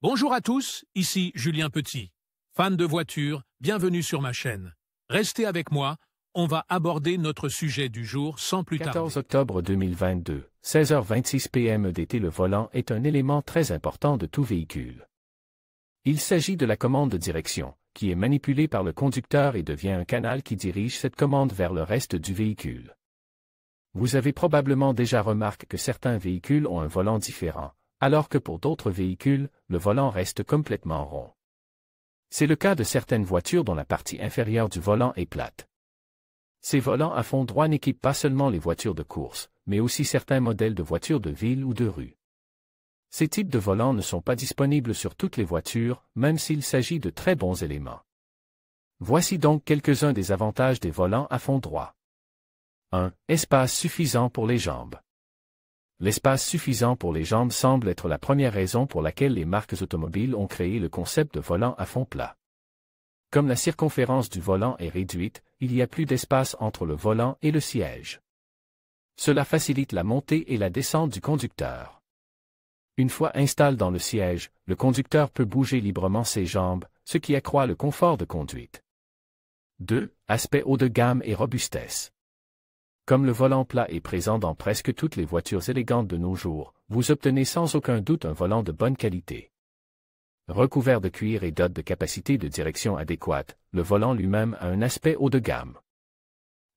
Bonjour à tous, ici Julien Petit. Fan de voitures, bienvenue sur ma chaîne. Restez avec moi, on va aborder notre sujet du jour sans plus tarder. 14 octobre 2022, 16h26 p.m. EDT. Le volant est un élément très important de tout véhicule. Il s'agit de la commande de direction, qui est manipulée par le conducteur et devient un canal qui dirige cette commande vers le reste du véhicule. Vous avez probablement déjà remarqué que certains véhicules ont un volant différent, alors que pour d'autres véhicules, le volant reste complètement rond. C'est le cas de certaines voitures dont la partie inférieure du volant est plate. Ces volants à fond droit n'équipent pas seulement les voitures de course, mais aussi certains modèles de voitures de ville ou de rue. Ces types de volants ne sont pas disponibles sur toutes les voitures, même s'il s'agit de très bons éléments. Voici donc quelques-uns des avantages des volants à fond droit. 1. Espace suffisant pour les jambes. L'espace suffisant pour les jambes semble être la première raison pour laquelle les marques automobiles ont créé le concept de volant à fond plat. Comme la circonférence du volant est réduite, il y a plus d'espace entre le volant et le siège. Cela facilite la montée et la descente du conducteur. Une fois installé dans le siège, le conducteur peut bouger librement ses jambes, ce qui accroît le confort de conduite. 2. Aspect haut de gamme et robustesse. Comme le volant plat est présent dans presque toutes les voitures élégantes de nos jours, vous obtenez sans aucun doute un volant de bonne qualité. Recouvert de cuir et doté de capacité de direction adéquate, le volant lui-même a un aspect haut de gamme.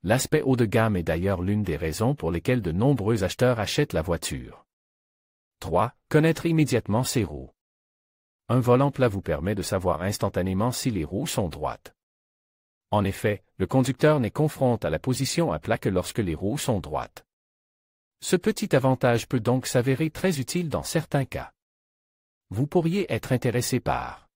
L'aspect haut de gamme est d'ailleurs l'une des raisons pour lesquelles de nombreux acheteurs achètent la voiture. 3. Connaître immédiatement ses roues. Un volant plat vous permet de savoir instantanément si les roues sont droites. En effet, le conducteur n'est confronté à la position à plat que lorsque les roues sont droites. Ce petit avantage peut donc s'avérer très utile dans certains cas. Vous pourriez être intéressé par